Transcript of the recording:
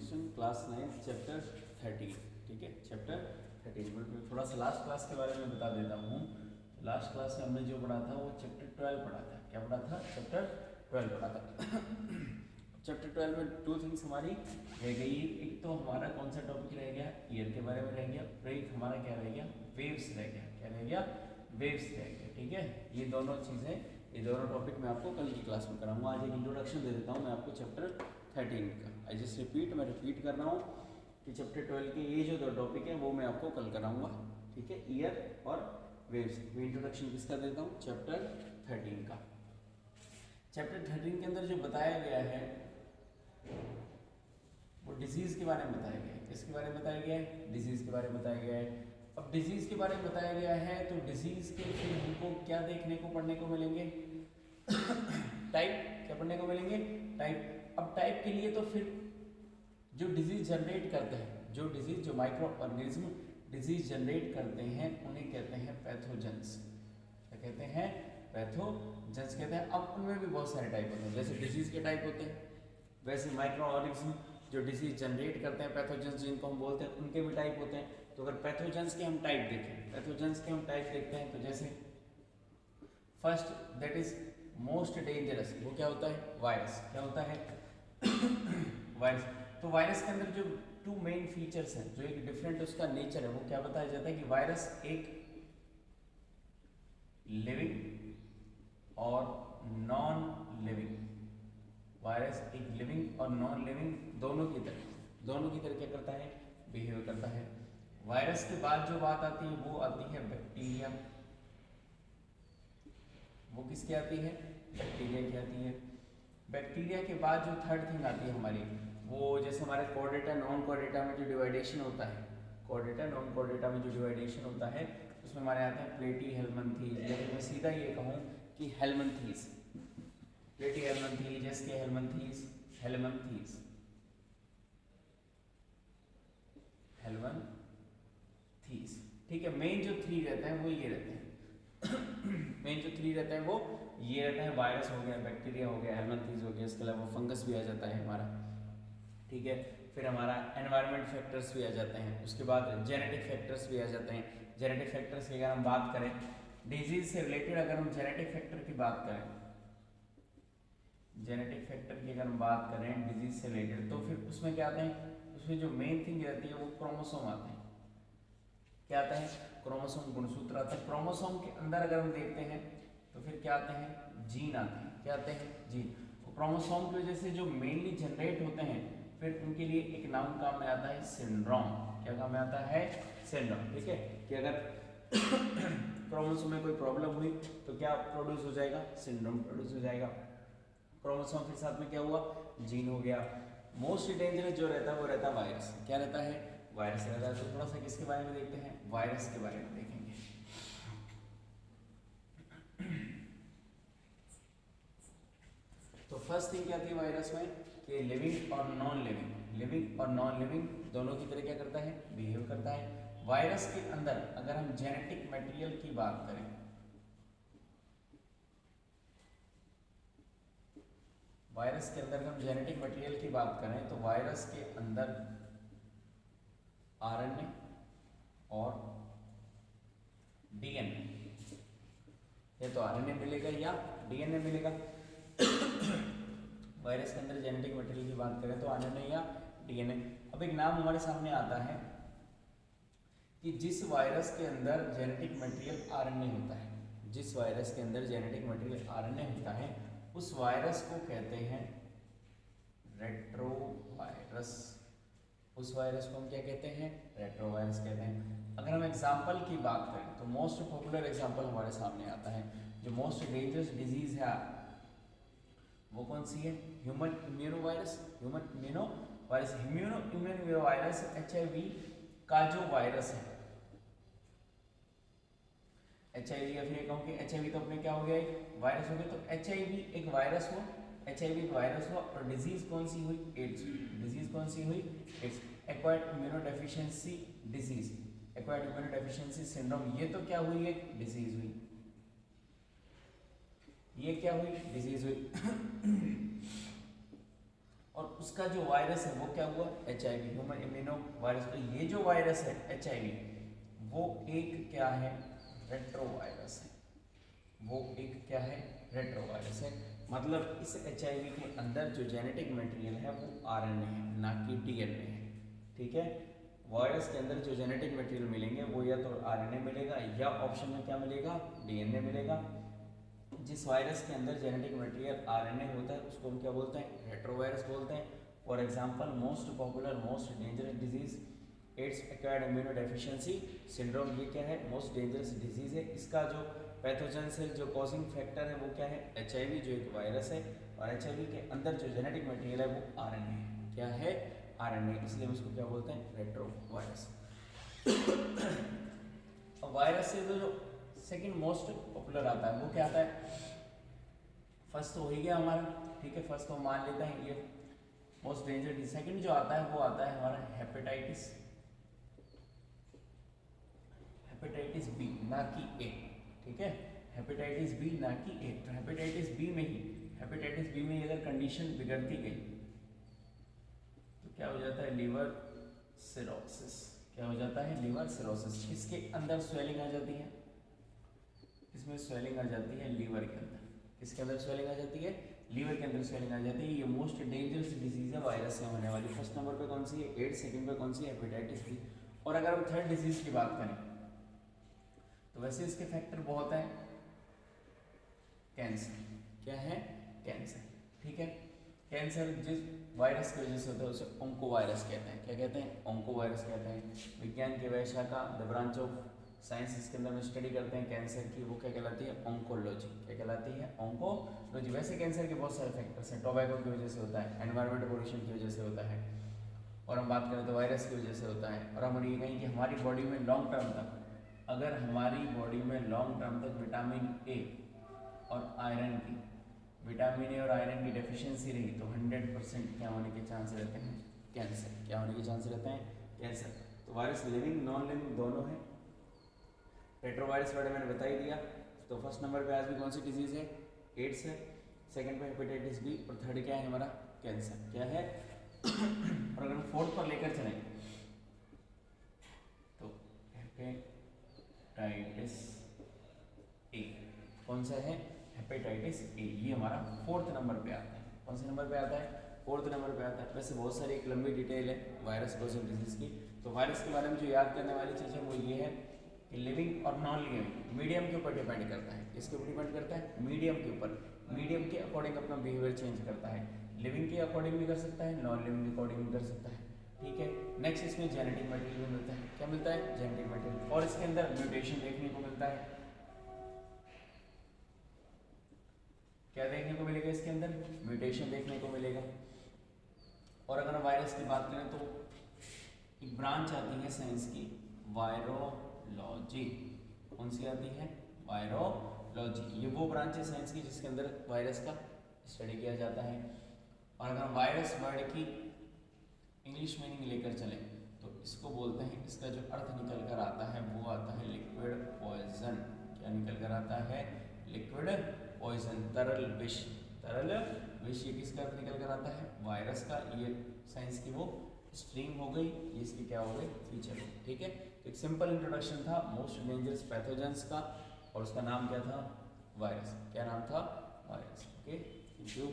Introduction class 9 chapter 13, ठीक है, chapter 13। थोड़ा सा लास्ट क्लास के बारे में बता देता हूँ। लास्ट क्लास में हमने जो पढ़ा था वो चैप्टर 12 पढ़ा था। क्या पढ़ा था? चैप्टर 12 पढ़ा था। चैप्टर 12 में टू थिंग्स हमारी रह गई। एक तो हमारा कौन सा टॉपिक रह गया? ईयर के बारे में रह गया। और एक हमारा क्या रह गया? वेव्स रह गया। क्या रह गया? वेव्स रह गया। ठीक है, ये दोनों चीज़ें, ये दोनों टॉपिक मैं आपको कल की क्लास में कराऊंगा। आज एक इंट्रोडक्शन दे देता हूँ मैं आपको चैप्टर 13 का। आई जस्ट रिपीट, मैं रिपीट कर रहा हूँ कि चैप्टर 12 के ये जो दो टॉपिक है वो मैं आपको कल कराऊंगा। ठीक है, ईयर और वेव्स। मैं इंट्रोडक्शन किसका देता हूँ? चैप्टर 13 का। चैप्टर 13 के अंदर जो बताया गया है वो डिजीज के बारे में बताया गया है। किसके बारे में बताया गया है? डिजीज के बारे में बताया गया है। अब डिजीज के बारे में बताया गया है तो डिजीज के फिर हमको क्या देखने को पढ़ने को मिलेंगे? टाइप। क्या पढ़ने को मिलेंगे? टाइप। अब टाइप के लिए तो फिर जो डिजीज जनरेट करते हैं, जो डिजीज, जो माइक्रो ऑर्गेनिज्म डिजीज जनरेट करते हैं उन्हें कहते हैं पैथोजेंस। क्या कहते हैं? पैथोजेंस कहते हैं। अब उनमें भी बहुत सारे टाइप होते हैं। जैसे डिजीज के टाइप होते हैं, वैसे माइक्रो ऑर्गेनिज्म जो डिजीज जनरेट करते हैं, पैथोजेंस जिनको हम बोलते हैं, उनके भी टाइप होते हैं। तो अगर पैथोजेंस के हम टाइप देखें, पैथोजेंस के हम टाइप देखते हैं तो जैसे first that is most dangerous, वो क्या होता है? वायरस। क्या होता है? वायरस। तो वायरस के अंदर जो टू मेन फीचर्स हैं, जो एक डिफरेंट उसका नेचर है, वो क्या बताया जाता है कि वायरस एक लिविंग और नॉन लिविंग, वायरस एक लिविंग और नॉन लिविंग दोनों की तरह क्या करता है? बिहेव करता है। वायरस के बाद जो बात आती है वो आती है बैक्टीरिया। वो किसकी आती है? बैक्टीरिया की आती है। बैक्टीरिया के बाद जो थर्ड थिंग आती है हमारी, वो जैसे हमारे कोर्डेटा नॉन कोर्डेटा में जो डिवाइडेशन होता है, कोर्डेटा नॉन कोर्डेटा में जो डिवाइडेशन होता है उसमें हमारे आते हैं प्लेटी हेलमिंथेस, या फिर मैं सीधा ये कहूँ कि हेलमिंथेस, प्लेटी हेलमिंथेस, जेस्के हेलमिंथेस, हेलमिंथेस, हेलमिंथेस। ठीक है, मेन जो थ्री रहते हैं वो ये रहते हैं। मेन जो थ्री रहते हैं वो ये रहते हैं। वायरस हो गया, बैक्टीरिया हो गया, हेलमिंथेस हो गया, इसके अलावा फंगस भी आ जाता है हमारा। ठीक है, फिर हमारा एनवायरमेंट फैक्टर्स भी आ जाते हैं। उसके बाद जेनेटिक फैक्टर्स भी आ जाते हैं। जेनेटिक फैक्टर्स की अगर हम बात करें, डिजीज से रिलेटेड अगर हम जेनेटिक फैक्टर की बात करें, जेनेटिक फैक्टर की अगर हम बात करें डिजीज से रिलेटेड, तो फिर उसमें क्या आते हैं? उसमें जो मेन थिंग रहती है वो क्रोमोसोम आते हैं। क्या आता है? क्रोमोसोम, गुणसूत्र आता है। क्रोमोसोम के अंदर अगर हम देखते हैं तो फिर क्या आते हैं? जीन आते हैं। क्या आते हैं? जीन। क्रोमोसोम की वजह से जो मेनली जनरेट होते हैं, फिर उनके लिए एक नाम काम में आता है सिंड्रोम। क्या काम में आता है? सिंड्रोम। ठीक है, कि अगर क्रोमोसोम में कोई प्रॉब्लम हुई तो क्या प्रोड्यूस हो जाएगा? सिंड्रोम प्रोड्यूस हो जाएगा। क्रोमोसोम के साथ में क्या हुआ? जीन हो गया। मोस्ट डेंजरस जो रहता है वो रहता है वायरस। क्या रहता है? वायरस रहता है। तो थोड़ा सा किसके बारे में देखते हैं? वायरस के बारे में देखेंगे। तो फर्स्ट थिंग क्या थी वायरस में कि लिविंग और नॉन लिविंग, लिविंग और नॉन लिविंग दोनों की तरह क्या करता है? बिहेव करता है। वायरस के अंदर अगर हम जेनेटिक मटेरियल की बात करें, वायरस के अंदर हम जेनेटिक मटेरियल की बात करें तो वायरस के अंदर आरएनए और डीएनए, या तो आरएनए मिलेगा या डीएनए मिलेगा। वायरस के अंदर जेनेटिक मटेरियल की बात करें तो आरएनए या डीएनए। अब एक नाम हमारे सामने आता है कि जिस वायरस के अंदर जेनेटिक मटेरियल आरएनए होता है, जिस वायरस के अंदर जेनेटिक मटेरियल आरएनए होता है उस वायरस को कहते हैं रेट्रोवायरस। उस वायरस को हम क्या कहते हैं? रेट्रोवायरस कहते हैं। अगर हम एग्जाम्पल की बात करें तो मोस्ट पॉपुलर एग्जाम्पल हमारे सामने आता है, जो मोस्ट डेंजरस डिजीज है वो कौन सी है? Human immuno virus. Human immuno virus, immuno virus HIV का जो वायरस है, HIV, या फिर कहूँ कि HIV तो अपने क्या हो गया? एक वायरस हो गया। तो HIV एक वायरस हो, HIV एक वायरस हुआ और डिजीज कौन सी हुई? एड्स। डिजीज कौन सी हुई? AIDS. Acquired immunodeficiency disease, acquired immunodeficiency syndrome, ये तो क्या हुई? एक डिजीज हुई। ये क्या हुई? डिजीज हुई। और उसका जो वायरस है वो क्या हुआ, HIV, ह्यूमन इम्यूनो वायरस। तो ये जो वायरस है HIV, वो एक क्या है, रेट्रोवायरस है। वो एक क्या है, रेट्रोवायरस है। मतलब इस HIV के अंदर जो जेनेटिक मटेरियल है वो RNA है, ना कि DNA है। ठीक है, वायरस के अंदर जो जेनेटिक मटेरियल मिलेंगे वो या तो RNA मिलेगा या ऑप्शन में क्या मिलेगा, DNA मिलेगा। जिस वायरस के अंदर जेनेटिक मटेरियल RNA होता है उसको हम क्या बोलते हैं, रेट्रोवायरस बोलते हैं। For example most popular most dangerous disease ads acquired immunodeficiency syndrome, ये क्या है, मोस्ट डेंजरस डिजीज है। इसका जो पैथोजन से जो कॉजिंग फैक्टर है वो क्या है, HIV, जो एक वायरस है। और HIV के अंदर जो जेनेटिक मटेरियल है वो RNA है। क्या है, RNA, इसलिए हम इसको क्या बोलते हैं, रेट्रोवायरस। अब वायरस से जो सेकंड मोस्ट पॉपुलर आता है वो क्या आता है, फर्स्ट तो हो ही गया हमारा, ठीक है, फर्स्ट तो मान लेते हैं ये मोस्ट डेंजरस। सेकंड जो आता है वो आता है हमारा हेपेटाइटिस, हेपेटाइटिस बी, ना कि ए। ठीक है, हेपेटाइटिस बी ना कि ए। तो हेपेटाइटिस बी में ही, हेपेटाइटिस बी में अगर कंडीशन बिगड़ती गई तो क्या हो जाता है, लिवर सिरोसिस। क्या हो जाता है, लिवर सिरोसिस। इसके अंदर स्वेलिंग आ जाती है, इसमें स्वेलिंग आ जाती है लीवर के अंदर। किसके अंदर स्वेलिंग आ जाती है, लीवर के अंदर स्वेलिंग आ जाती है। ये मोस्ट डेंजरस डिजीज है वायरस से होने वाली। फर्स्ट नंबर पे कौन सी है, एड्स, सेकंड पे कौन सी है, हेपेटाइटिस बी। और अगर हम थर्ड डिजीज की बात करें तो वैसे इसके फैक्टर बहुत हैं, कैंसर। क्या है, कैंसर। ठीक है, कैंसर जिस वायरस की वजह से होता है उसे ओंकोवायरस कहते हैं। क्या कहते हैं, ओंकोवायरस कहते हैं। विज्ञान की वैशा का द ब्रांच ऑफ साइंस, इसके अंदर में स्टडी करते हैं कैंसर की, वो क्या कहलाती है, ओंकोलॉजी। क्या कहलाती है, ओंकोलॉजी। वैसे कैंसर के बहुत सारे फैक्टर्स हैं, टोबैको की वजह से होता है, एनवायरमेंट पोल्यूशन की वजह से होता है, और हम बात करें तो वायरस की वजह से होता है। और हम ये कहें कि हमारी बॉडी में लॉन्ग टर्म तक, अगर हमारी बॉडी में लॉन्ग टर्म तक विटामिन ए और आयरन की, विटामिन ए और आयरन की डेफिशिएंसी रही तो 100% क्या होने के चांस रहते हैं, कैंसर। क्या होने के चांस रहते हैं, कैंसर। तो वायरस लिविंग नॉन लिविंग दोनों है। रेट्रोवायरस बारे मैंने बता ही दिया। तो फर्स्ट नंबर पे आज भी कौन सी डिजीज है, एड्स है। सेकंड पे हेपेटाइटिस बी, और थर्ड क्या है हमारा, कैंसर। क्या है और अगर हम फोर्थ पर लेकर चलें तो हेपेटाइटिस ए, कौन सा है, हेपेटाइटिस ए, ये हमारा फोर्थ नंबर पे आता है। कौन से नंबर पे आता है, फोर्थ नंबर पे आता है। वैसे बहुत सारी एक लंबी डिटेल है वायरस कॉजिंग डिजीज की। तो वायरस के बारे में जो याद करने वाली चीज़ है वो ये है कि लिविंग और नॉन लिविंग मीडियम के ऊपर डिपेंड करता है। किसके ऊपर डिपेंड करता है, मीडियम के ऊपर। मीडियम के अकॉर्डिंग अपना बिहेवियर चेंज करता है। लिविंग के अकॉर्डिंग भी कर सकता है, नॉन लिविंग के अकॉर्डिंग भी कर सकता है। ठीक है, नेक्स्ट इसमें जेनेटिक मटेरियल मिलता है। क्या मिलता है, जेनेटिक मटेरियल। और इसके अंदर म्यूटेशन देखने को मिलता है। क्या देखने को मिलेगा, इसके अंदर म्यूटेशन देखने को मिलेगा। और अगर वायरस की बात करें तो एक ब्रांच आती है साइंस की, वायरोलॉजी। कौन सी आती है, वायरोलॉजी। ये वो ब्रांच है साइंस की जिसके अंदर वायरस का स्टडी किया जाता है। और अगर वायरस वर्ड की इंग्लिश मीनिंग लेकर चलें तो इसको बोलते हैं, इसका जो अर्थ निकल कर आता है वो आता है लिक्विड पॉइजन। क्या निकल कर आता है, लिक्विड पॉइजन, तरल विष। तरल विष, ये किसका अर्थ निकल कर आता है, वायरस का। ये साइंस की वो स्ट्रीम हो गई, ये इसकी क्या हो गई, फीचर हो। ठीक है, तो एक सिंपल इंट्रोडक्शन था मोस्ट डेंजरस पैथोजेंस का, और उसका नाम क्या था, वायरस। क्या नाम था, वायरस। Okay, thank you.